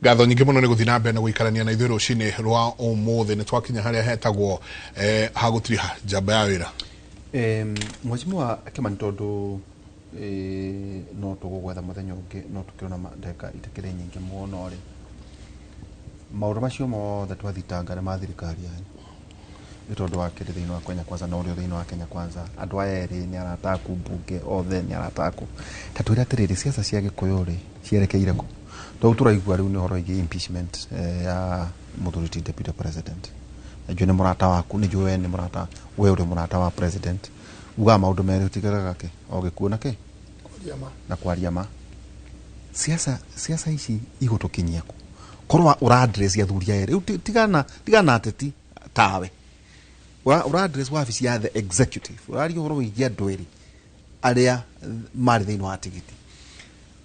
Gatho nyingĩ mũno nĩ gũthiĩ na mbere na gũikarania na ithuĩ rũcinĩ rwa ũmũthĩ nĩ twakinya harĩa hetagwo hagũtirĩ njamba ya wĩra. Mheshimiwa Kimani tondu no tũgũgwetha mũthenya ũngĩ no tũkĩona ndeka itakĩrĩ nyingĩ mũno rĩ maũndũ macio mothe twathitanga nĩ ma thirikari yanyu nĩ tondũ wa kĩrĩ thĩinĩ wa Kenya Kwanza na ũrĩa thĩinĩ wa Kenya Kwanza andũ aya erĩ nĩ arataku mbunge othe nĩ arataku ta twĩra atĩrĩrĩ ciaca cia Gĩkũyũ rĩ cierekeire kũ tondũ tũraigua rĩu nĩ ũhoro wĩgiĩ impeachment ya mũthuri ti deputy president najua nĩ mũrata waku nĩ njũĩ we nĩ mũrata we ũrĩ mũrata wa president uga maũndũ merĩ ũtigaraga kĩ o gĩkuũ na kĩ na kwaria ma ciaca ici igũtũkinyia kũ korwa ura address ya thuria erĩ tigana ateti tawe ura address wabici ya the executive uraria ũhoro wĩgiĩ andũ erĩ arĩa marĩ thĩinĩ wa tigiti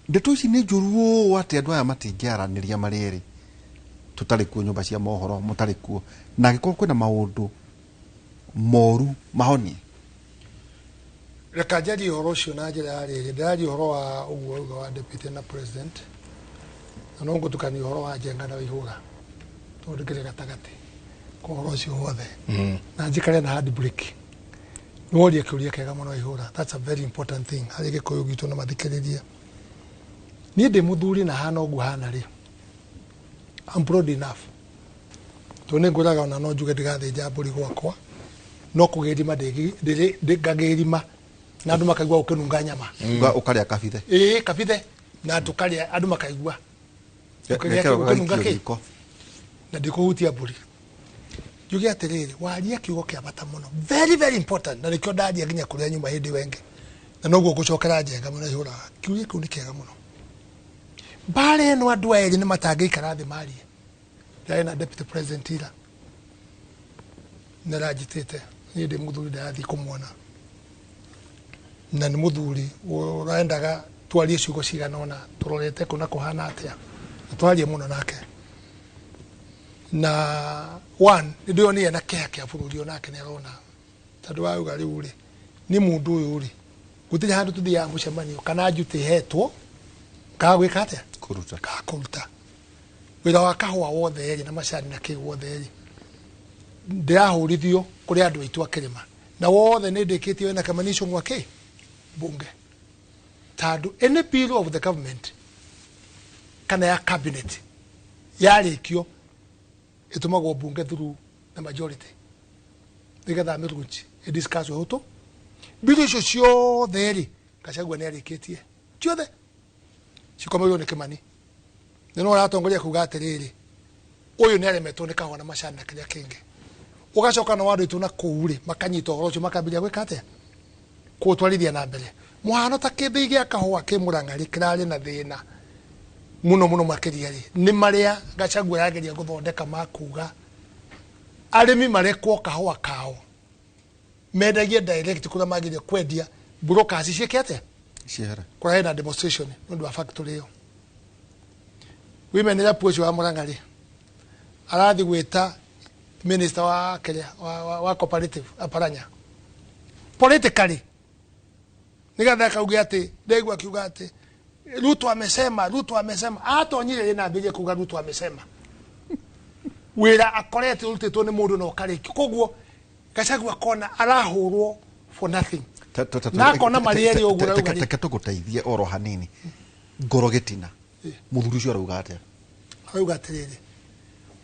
ndeto ici nĩ njũru atĩ andũ aya matingĩaranĩria marĩ erĩ tutarĩ kuo nyũmba cia mohoro mũtarĩ kuo na angĩkorwo kwĩna maũndũ moru mahonie reka njarie ũhoro ũcio na njĩra ya rĩrĩ ndĩraria ũhoro wa ũguo uga wa deputy na president na no ngũtukania ũhoro wa Njenga na Waihũra tondũ kĩrĩ gatagatĩ kwa ũhoro ũcio wothe na njikare na handbrake nĩworia kĩũria kĩega mũno Waihũra that's a very important thing harĩ Gĩkũyũ gitũ na mathikĩrĩria niĩ ndĩ mũthuri na hana ũguo hana rĩ I'm proud enough to nĩ ngũraga ona no njuge ndigathĩnja mbũri gwakwa no kũgĩrima ndĩngagĩrima na andũ makaigua ũkĩnunga nyama ũkarĩa kabithe kabithe na tũkarĩa andũ makaigua ũkĩnunga kĩ na ndĩkũhutia mbũri njuge atĩrĩrĩ waria kiugo kĩa bata mũno very very important na nĩkĩo ndaria nginya kũrĩa nyuma hĩndĩ wenge na noguo ngũcokera Njenga mũno Waihũra kiugo kĩu nĩ kĩega mũno mbara ĩno andũ erĩ nĩ matangĩikara thĩ marie ndaĩ na deputy president ira nĩranjitĩte niĩ ndĩ mũthuri ndarathiĩ kũmuona na nĩ mũthuri ũrendaga twarie ciugo cigana ũna tũrorete kũ na kũhana atĩa twarie mũno nake na one nĩndĩonire na kĩeha kĩa bũrũri onake nĩarona tondũ wauga rĩu rĩ nĩ mũndũ ũyũ rĩ gũtirĩ handũ tũthiaga mũcemanio kana njutĩhetwo kagwĩka atĩa kũruta wĩra wa kahũa wothe erĩ na macani na kĩĩ wothe erĩ ndĩrahũrithio kũrĩ andũ aitũ a Kĩrĩma na wothe nĩ ndĩkĩtie wena kamanisho mwake bunge tondũ any bill of the government kana ya cabinet yarĩkio ĩtũmagwo bunge through na majority nĩgetha mĩrunji ĩdiscuss ũhũtũ bill icio ciothe erĩ Gachagua nĩ arĩkĩtie ciothe cikomerwo nĩ Kimani nĩ no aratongoria kuga atĩrĩrĩ ũyũ nĩ aremetwo nĩ kahũa na macani na kĩrĩa kĩngĩ ugacoka na wandu itu na kuuri makanyita ũhoro ũcio makambiria gwĩka atĩa kũtwarithia na mbere mũhano ta kĩthĩ gĩa kahũa kĩ Mũrang'ari kĩrarĩ na thĩna mũno makĩria rĩ nĩ marĩa Gachagua yageria gũthondeka makuga arĩmi marekwo kahũa kao mendagie direct kũrĩa magĩrĩire kwendia brokers ciĩke atĩa ciehera kũrĩa na demonstration nĩ ũndũ wa factory ĩyo women rep ũcio wa Mũrang'ari arathi gwĩta minister wa Kenya wa cooperative Aparanya politically nigatha kauge ati ndegwa kiuga ati Ruto amesema atonyire na mbije kuga Ruto amesema wira akorete ultetwo ni mundu no kariki koguo Gachagua kona arahurwo for nothing na kona marieri ogura ugari tũgũteithie oro hanini ngoro gĩtina mũthuri ũcio arauga atĩa arauga atĩrĩrĩ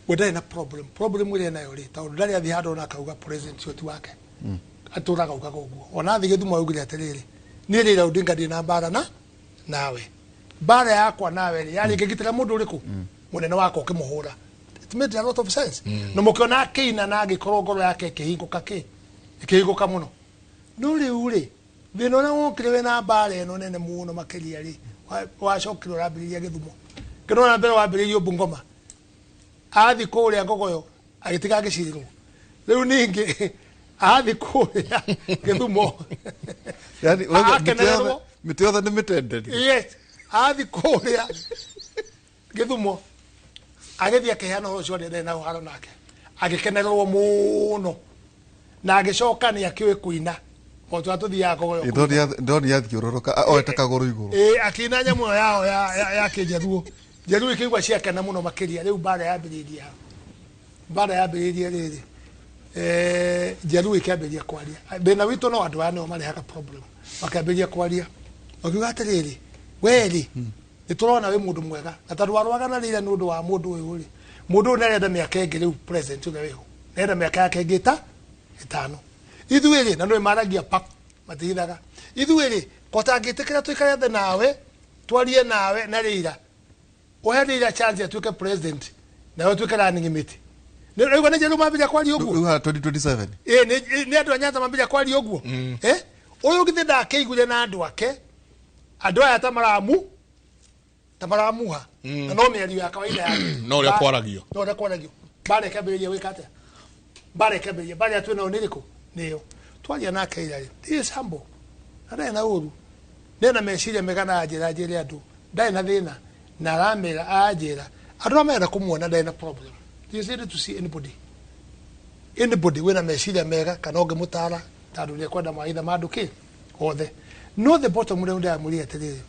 wenda na problem ile nayo ri ta ndari athi hado na kauga president yoti wake aturaga ugaga uguo ona athi githumo augire atiriri ni rira Odinga ndi na bara na nawe bara yakwa nawe ri yari ngigitira mundu uriku munene wako kimuhura it made a lot of sense no mukiona kina na agikorwo ngoro yake kihinguka muno no riu ri thino na wokire we na bara eno nene muno makiria ri wacokire urambiriria githumo kinona mbere wambiririo Bungoma athi kũrĩa Ngogoyo agĩtiga agĩcirirwo rĩu ningĩ athi kũrĩa Gĩthumo yani mĩtĩ yothe nĩ mĩtenderi yes athi kũrĩa Gĩthumo agĩthiĩ akĩheana ũhoro ũcio ndĩ na ũharo nake agĩkenererwo mũno na agĩcoka nĩ akĩũĩ kũina mũtu atũthiaga Ngogoyo ndoni yathiũrũrũka oete kagũrũ igũrũ akĩina nyamũ yao ya kĩnjaruo Jaru ikigwa ciakena muno makiria riu bara yambiriria riri Jaru ikiambiria kwaria thina witu no andu ane marehaga problem makiambiria kwaria makiuga atiriri weri niturona we mundu mwega na tondu warwagana rira nundu wa mundu uyu ri mundu nerenda miaka ingi riu president uria wiho nerenda miaka yake ingi ta 5 ithuiri na no maragia pak matithaga ithuiri kotangitikira tuikare the nawe twarie nawe na rira ohe rira chance atuike president na we tuike running mate Rego ne Jaru mambia kwali oguo 2027 ni andu anyanza mambia kwali oguo uyu githida akeigure na andu ake andu aya tamaramuha na no miario ya kawaida ya no ria kwaragio bare kaberia wikate bare kaberia bare atu na oniriko niyo twaria na kaira ti sambo ara na uru nena meciria megana ajira andu ndai na thina na ramera ajira andu amera kumuona ndai na problem. You say to see anybody wena meciria mega kana onge mutara tandu ni kwenda maitha maduki othe no the bottom ule ndia muri atiriri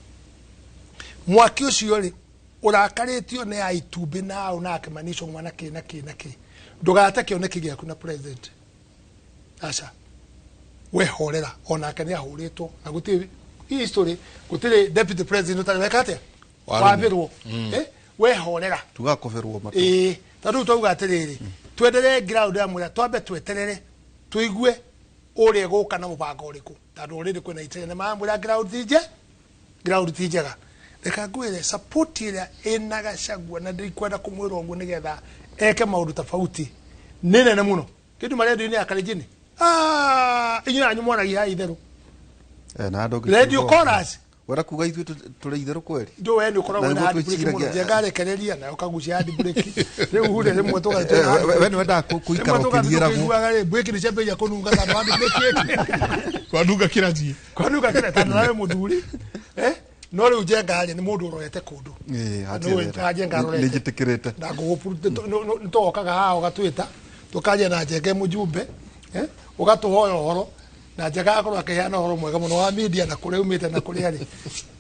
mwaki ucio ri urakaritio ne aitumbi na una akemanisho mwana kina ndugata kioneki giaku na president acha we horera ona kania huritwo na guti history gutire deputy president utarwekate wabirwo we horera tugakoverwo matu tadu tuuga atiriri twendere ground ya muria twambe tweterere tuigue uria guka na mubango uriku tadu uriri kwina itene maamura ground tijega reka ngwire support ira ina Gachagua na ndikwenda kumwira uguo nigetha eke maundu tofauti nene na muno kindu maria ndini akarijini inyu anyu mwonagia itheru na ndo radio chorus wara kuga ithu turi itheru kweli ndo we ni ukoragwo na hard break muno jengare kereria na ukagucia hard break riu hure rimwe tuga we ni wenda kuikara ukithira guo break ni chambe ya kununga na hard break kwanunga kiraji tana nawe muthuri no riu jengare ni mundu uroete kundu ni jitikirite na gupu ntokaga hao gatwita tukaje na jenge mujumbe ugatuhoya horo na jaga akorwo akihana horo mwega muno wa media na kure umite na kure ari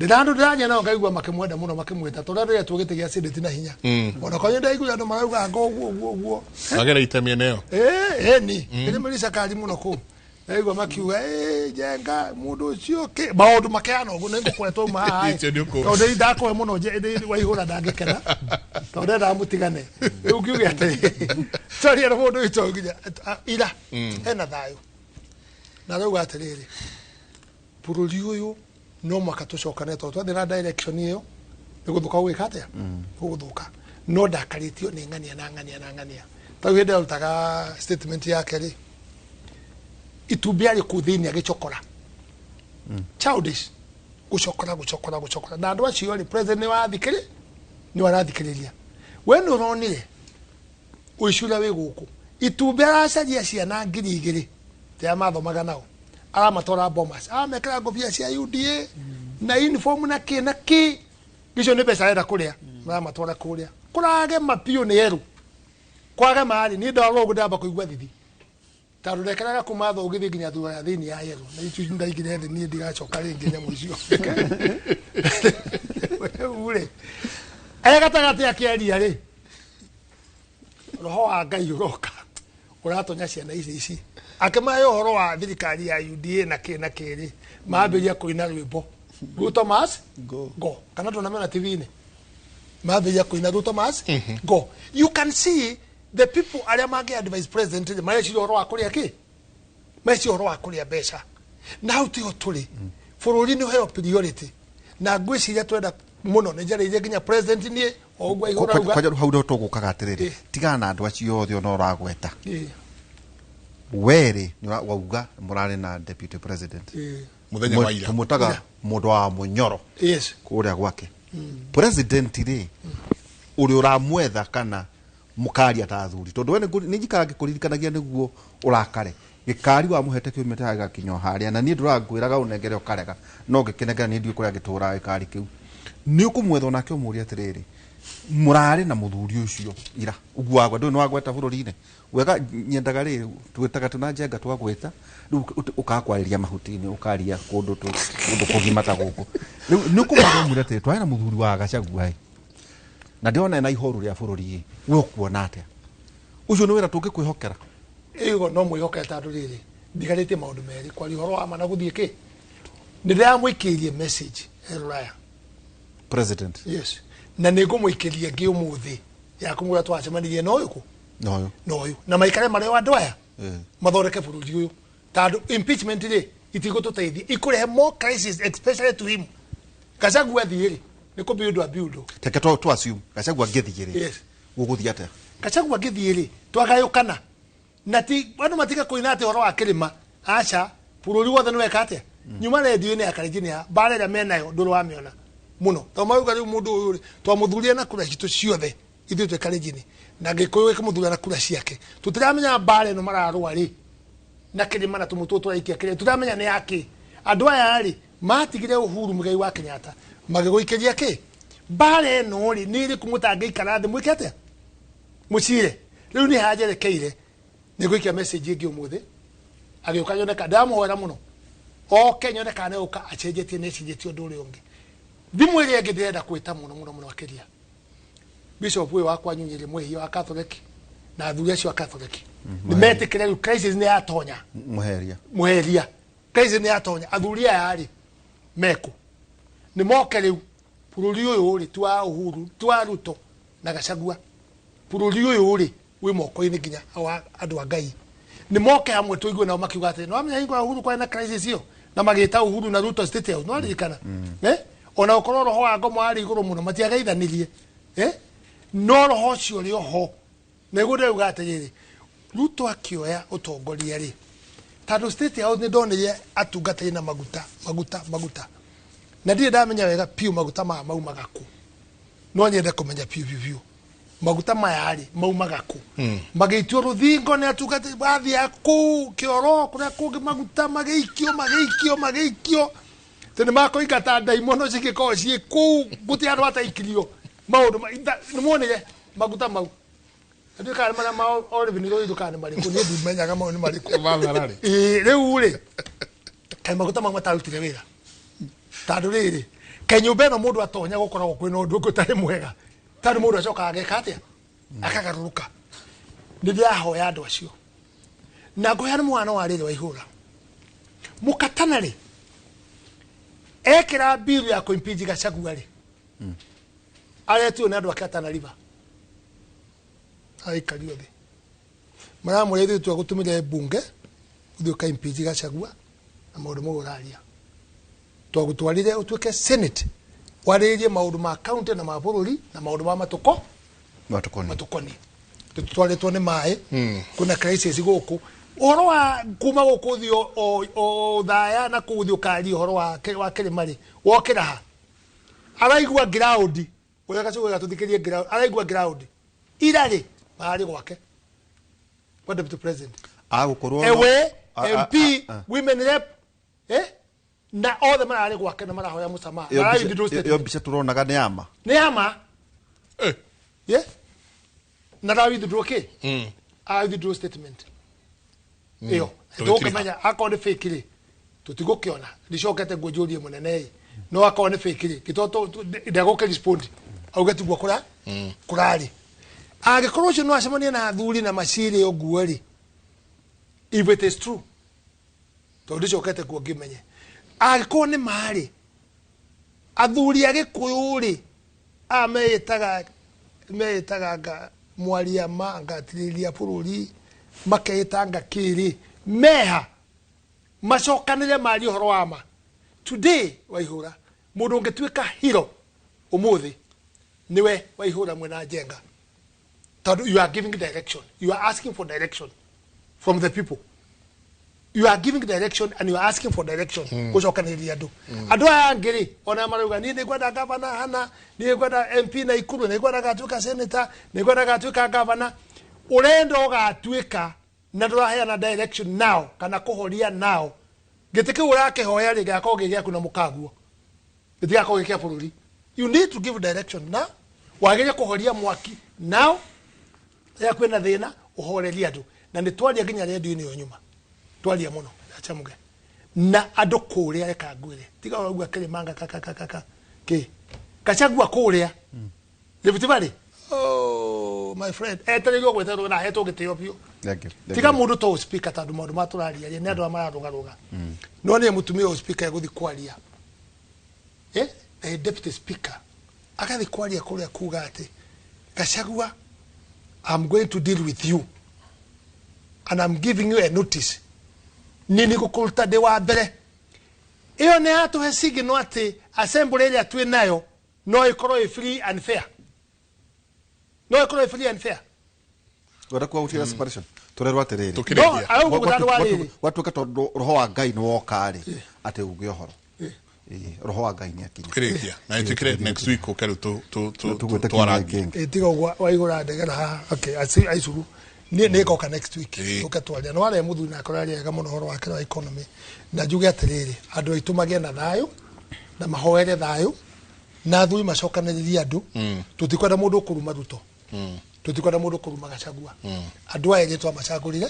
ndandu ndanya na ngaigua makimwenda muno makimweta tondu tugite gia Senate na hinya ona kwa nyenda igua andu marauga ngo magera itemie neo ni ni marisa kali muno ku naigua makiuga jenga mundu ucio ke maundu makiana uguo ningo kweto ma hai tondu ndakwe muno je waihura ndangikena tondu ndamutigane riu kiuge ati sorry na mundu ucio nginya ira ena thayo na rauga atiriri bururi uyu no mwaka tucokane twathi na direction iyo ni guthuka gwikatia guthuka no ndakaritio ni ngania tau hinde utaga statement yake ri itumbi ari kuthini agicokora childish gucokora na andu acio ri president ni warathikiriria we no ronire uicura wi guku itumbi aracaria ciana 2,000 ya mathomaga nao aramatora bombas mekira ngobia cia UDA na uniform na ki gicio ni pesa enda kuria aramatwara kuria kurage mapio ni eru kwage mari ni ndoro gudamba kuigwa thithi taru rekeraga kumatho ugithi nginya thura ya thini ya yeru na itu ndaigire thi ni ndigacoka ringi nyamu icio ure gatagati akiaria ri roho wa Ngai uroka uratonya ciana ici akemayo horo wa thirikari ya UDA na kiri maambiria kuina rwimbo Ruto Mas go kana tunamena TV ni maambiria kuina Ruto Mas go you can see the people aria mage advise president maeci horo wa kuria ki maeci horo wa kuria besha na utio tuli bururi ni heo priority na ngwiciria twenda muno ni njara iria nginya president ni ogwa ihora uga kwaja hau ndo tugukaga atiriri tigana na andu acio othe ono ragweta weri ni wauga murare na deputy president muthenya wa ira tumutaga mundu wa munyoro yes kuria gwake president ri uri uramwetha kana mukari atathuri tondu we ni njikara ngikuririkanagia niguo urakare gikari wa muhete kiu metaga kinyo haria na ni ndurangwiraga unengere ukarega no gikenegera ni ndui kuria gitura gikari kiu ni ukumwetha nake umuria atiriri murare na muthuri ucio ira uguagwa ndu no wagweta bururi-ini wega nyendaga ri twitaga tuna njenga twagweta ukakwariria mahutini ukaria kundu kugimata guku ni ukumwetha umuria atiriri twara muthuri wa Gachagua na ndiona na ihoru ria bururi we kuona atia ucio ni wira tungikwihokera igo no mwihoke tandu riri ndigarite maundu meri kwa rihoro wa mana guthie ki ndiramwikirie message Raya president yes na nigo mwikirie ngi umuthi ya kumura twacemanirie no yuko no yu na maikare mari wa ndoya mathoreke bururi uyu tandu impeachment ri itigotuteithia ikurehe more crisis especially to him Gachagua thiiri ni ko build a build teke to assume Gachagua ngithiiri yes guguthia ate Gachagua ngithiiri twagayukana na ti bado matika koina ate horo wa kirima acha bururi wothe niwe kate nyuma radio ni akarijini ya barera menayo nduru wa miona muno to mauga ri mundu uyu twamuthuria na kura hitu ciothe ithu twe karijini na gikuyu kimuthuria na kura ciake tutiramenya bare no mararwa ri na kirima na tumutu twaikia kire tutiramenya ni yake andu aya ri matigire Uhuru Muigai wa Kenyatta magiguikeria ki bare no ri ni ri kumutange ikara thi mwikete mucire riu ni hajerekeire ni guikia message ingi umuthi agiuka yoneka ndamuhora muno o Kenya ne kana uka achejetie ne chijetie nduri ungi thimu iri ingi ndirenda kwita muno akiria Bishop we wakwa nyunyire mwehi wa Catholic na athuri acio Catholic ni metikire crisis ni atonya muheria crisis ni atonya athuri ari meko ni moke riu bururi uyu ri twa Uhuru twa Ruto na Gachagua bururi uyu ri wi moko-ini nginya andu a Ngai ni moke hamwe tuigue nao makiuga ati no amenya hingo Uhuru kwa na crisis iyo na magita Uhuru na Ruto state house no arikana ona ukorwo roho wa ngomo ari iguru muno matiagaithanirie no roho cio ri oho neguo ndauga atiriri Ruto akioya ũtongoria ri tando state house ni ndonire atungatĩri na maguta na ndire ndamenya wega piu maguta maumaga ku no nyende kumenya piu maguta maya ri maumaga ku magĩitio rũthingo nĩ atungatĩri bathia ku kioro kuria kungi maguta magĩikio tene makoingata ndaimono cigĩkorwo ciĩ kũu gũtĩ andũ ataikirio maũndũ nĩ muonire maguta mau ndio kana mara ma olive ndio dukani mari ko ni ndimenyaga maũndũ marĩkũ Bathararĩ rĩu rĩ kai maguta mau matarutire wĩra tandũ rĩrĩ kenyũmba ĩno mũndũ atonya gũkoragwo kwĩna ũndũ ũtarĩ mwega tandũ mũndũ acoka ageka atĩa akagarũrũka ndĩrahoya andũ acio na ngoya nĩ mwana wa rĩrĩ Waihũra mũkatana rĩ ekĩra bill ya kũimpeach Gachagua rĩ aretio nĩ andũ ake Tana aikario thi mara mwethe tu agutumire bunge uthio ka impeach Gachagua na maundu moguraria twagutwarire utuike senate waririe maundu ma county na ma bũrũri na maundu ma matukoni tutwaretwo ni mai kuna crisis guku uhoro wa kuma guku thio o thaya na kuthio kari uhoro wa kirimari wokira ha araigua ground uria Gachagua gatuthikirie ground araigua ground irari mahali gwake kwa deputy president agukorwo ewe MP women rep na othe marari gwake na marahoya musama yo bicha turonaga ni ama na rawi withdraw ke withdraw statement iyo tukamenya akone fake ri tutigukiona ndicokete ngũnjũrie munene no akone fake ri gitoto ndagoke respond auge tugwa kurari agikorwo cio no acemania na athuri na maciri oguo ri if it is true to ndicokete kuo ngimenye agikorwo ni mari athuri agikuyu ri meitaga mwaria mangatiriria bũrũri makeitanga kiri meha macokanire mari uhoro wama today Waihũra mundu ungetwika hero umuthi niwe Waihũra mwena Njenga. You are giving direction. You are asking for direction from the people. You are giving direction and you are asking for direction. Kucokanĩrĩria andũ. Andũ aya ngiri ona marauga ni ngwenda governor hana, ni ngwenda MP na Ikuru, ni ngwenda gatuĩka senator, ni ngwenda gatuĩka governor. Urenda ũgatuĩka na ndũraheana direction now kana kũhoria now. Gĩtĩ kĩu ũrakĩhoya rĩ gĩakorwo gĩgĩaku na mũkaguo. Gĩtigakorwo gĩkĩa bũrũri. You need to give direction now. Wagĩrĩire kũhoria mwaki now. Ya kwena thina uhoreria andu na ni twaria nginya radio-ini yo nyuma twaria muno achamuge na andu kuria reka ngwire tiga wagua kirimanga kaka ki Gachagua kuria Rift Valley. Oh, my friend. Etererio gwetero na heto gitio bio. Thank you. Tiga mundu to speaker tandu maundu maturaria ni andu amararugaruga. No ni mutumia o speaker eguthi kwaria. Deputy speaker. Akathi kwaria kuria kuga ati Gachagua, I'm going to deal with you. And I'm giving you a notice. Nini gukulta de wa mbere. Iyo ne atu he signal ati assembly area twi nayo no ikorwo free and fair. No ikorwo free and fair. Wada kwa utira separation. Turerwa terere. Tukirekia. Watu kato roho wa Ngai ni wokari ate ugio horo. Roho wa Ngai ni akinya. Tukirekia. Na itikire next week okero to aragi. Tigo wa igura ndegera ha. Okay, aisuru. Ni goka next week. Ukatwaria no wale muthu na korari ga muno horo wa kira economy. Na juge atiriri andu aitumage na thayo na mahoere thayo na thui macokaniriria andu tutikwenda mundu kuruma Ruto. Tutikwenda mundu kuruma Gachagua. Andu aya gitwa macagurire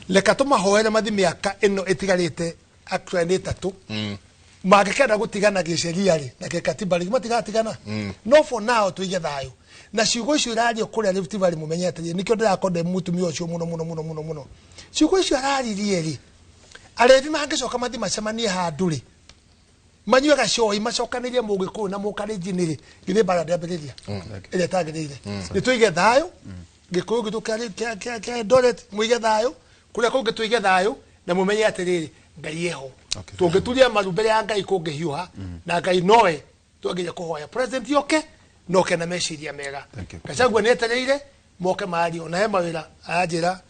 leka tumahoere mathi miaka ino itigarite actually 3 magikenda gutigana giceria ri na katiba ri matigatigana no for now tuige thayo na ciugo icio irario kuria Rift Valley mumenyete nikio ndirakonde mutumia ucio muno ciugo icio araririe ri arevi mangicoka mathi macemanie handu ri manyue gacoi macokanirie mugikuyu na mukarinjini ri githe bara ndambiriria ile tagirire ni tuige thayo gikuyu gitu kia Doret muige thayo kuria kungi tuige thayo na mumenye atiriri Ngai eho tungituria maru mbere ya Ngai kungihiuha na Ngai noe twanginya kuhoya president yoke noke na meciria mega Gachagua ni etereire moke mari ona he mawira ajira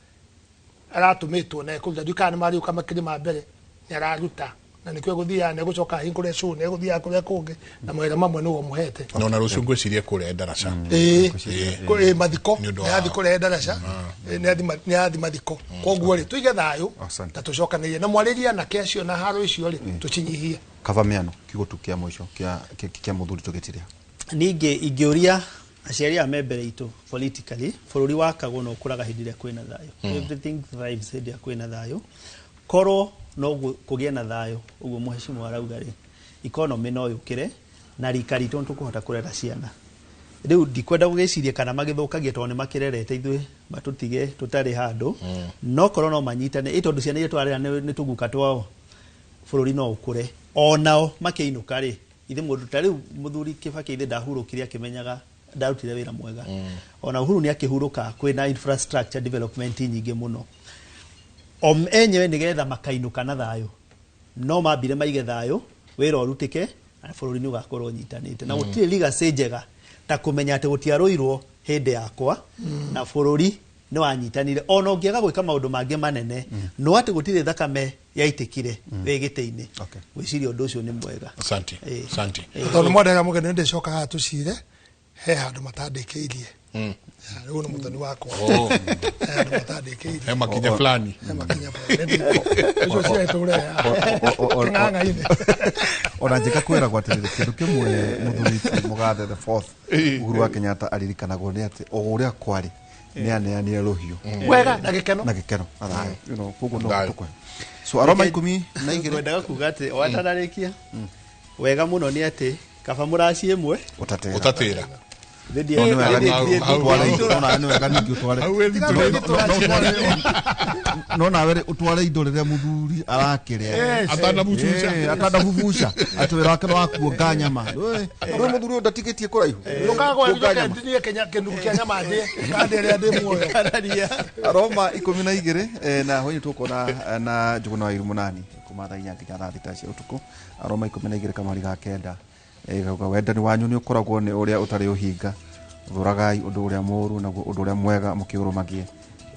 aratumitwo na kuja dukani mari ukamakiri mambere ni araruta na nikwe guthia ne gucoka hinkure cu ne guthia kuria kungi na mawira mamwe no muhete no na rucio ngwicirie kuria ndaraca kuri mathiko ni athi kuria ndaraca ni athi mathiko koguo ri tuige thayo na tucokanirie na mwariria na kesio na haro icio ri tucinyihie kavamiano kigutu kia mwisho kia muthuri tugetiria ninge ingiuria aciari a membere itu politically Bũrũri wakagwo no kuraga hindire kwina thayo everything thrives hindire kwina thayo koro no kugie na thayo uguo muheshimu arauga ri economy no yukire na rikari tontu kuhota kurera ciana riu ndikwenda gugicirie kana magithukagie tondu ni makirerete ithui batutige tutari handu no koro no manyitane itondu ciana iria twarera ni tuguka twao Bũrũri no ukure onao makiinuka ri ithe mundu tari muthuri Kibaki ithe ndahurukiria akimenyaga ndarutire wira mwega ona Uhuru ni akihuruka kwina infrastructure development nyingi muno enyewe nigetha makainuka na thayo no mambire maige thayo wira urutike na Bũrũri ni ugakorwo nyitanite na gutire legacy njega ta kumenya ati gutiaruirwo hindi yakwa na Bũrũri ni wanyitanire ona ungiaga gwika maundu mangi manene no ati gutire thakame yaitikire wegite-ini gwiciria undu ucio ni mwega asante tondu mwadega mugene ndicoka ha tucire he handu matandikiirie riu ni muthoni wakwa handu matandikiirie he makinya fulani ucio cia turea ng'ang'a-ini ona njika kwira gwatirire kindu kimwe muthuri mugathe the fourth Uhuru wa Kenyatta aririkanagwo ni ati o uria kwari ni aneanire ruhiu wega na gikeno athayo you know koguo no tukwe so aroma 12 ngwendaga kuga ati watararikia wega muno ni ati kaba muraci imwe utatira no nawe utware indo riria muthuri arakiria atanabubuca atwira wake no akuonga nyama no muthuri ndatigitie kuraihu ndukagwa njoka ndinie Kenya kindu kia nyama ndi ria ndi muoyo aroma 12 na honye tukona na njuguna wa irumunani kumatha inya nginya thaa thita cia utuku aroma 12 kamari ga kenda wendani wanyu ni ukoragwo ni uria utari uhinga thuragai undu uria muru na undu uria mwega mukiurumagie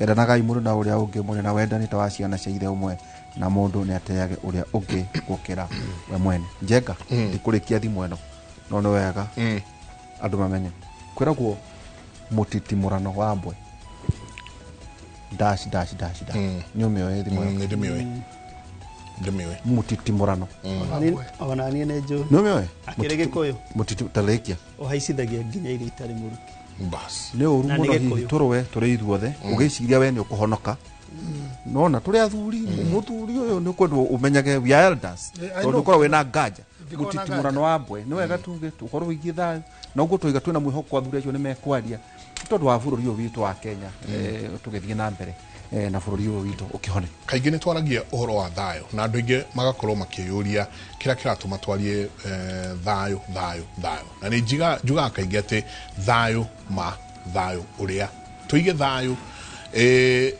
endanagai mundu na uria ungi mune na wendani ta wa ciana cia ithe umwe na mundu ni ateage uria ungi gukira we mwene njenga ndikurikia thimu eno no no wega andu mamenye kwiragwo mutitimurano wa mbwe dash nyumio thimu ndimiwe mutitimurano ona ni nejo nyumio akirege koyo mutitalekia uhaicithagia nginya iri itari muruki bas ne uru muno hihi turuwe turi ithuothe ugiciria we ni ukuhonoka nona turi athuri muthuri uyu ni kwendu umenyage we are elders tondu korwo we na nganja gutitimurano wa mbwe ni wega tuge tukorwo wingi thayo na uguo twiga twina mwihoko athuri acio ni mekwaria tondu wa bũrũri ũyũ witũ wa Kenya tugithie na mbere na bũrũri ũyũ witũ ukihone kaingĩ nĩ twaragia ũhoro wa thayũ na andũ aingĩ magakorwo makĩyũria kĩrĩa kĩratũma twarie thayũ na nĩ njugaga kaingĩ atĩ thayũ ũrĩa tũige thayũ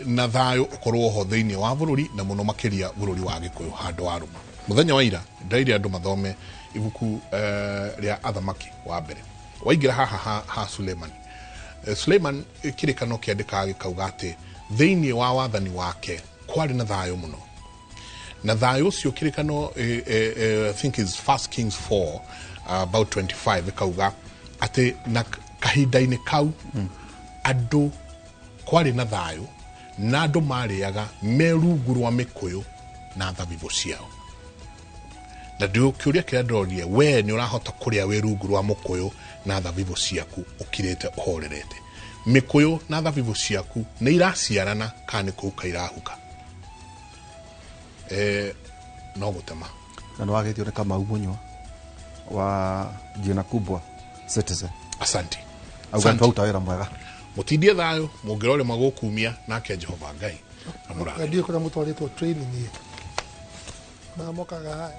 na thayũ ũkorwo ho thĩinĩ wa bũrũri na mũno makĩria bũrũri wa Gĩkũyũ handũ wa rũma mũthenya wa ira ndaire andũ mathome ibuku rĩa athamaki wa mbere waingĩra haha ha Suleiman kĩrĩkanĩro kĩandĩkaga gĩkauga atĩ thĩinĩ wa wathani wake kwarĩ na thayũ mũno na thayũ ũcio kĩrĩkanĩro I think is 1 Kings 4 about 25 gĩkauga atĩ na kahinda-inĩ kau andũ kwarĩ na thayũ na andũ marĩaga merungu rwa mĩkũyũ na thabibũ ciao na kĩũria kĩrĩa ndĩrorie we nĩ ũrahota kũrĩa wĩ rungu rwa mũkũyũ na thabibũ ciaku ũkirĩte ũhorerete mĩkũyũ na thabibũ ciaku nĩ iraciarana kana nĩ kũhuka irahuka no gũtema na nĩ wagĩtio nĩ Kamau Munywa wa jina kubwa Citizen asante auga twauta wĩra mwega mũtindie thayũ mũngĩrore magũkumia nake Jehova Ngai ndio kuna mtu aliyetwa training hii na mokaga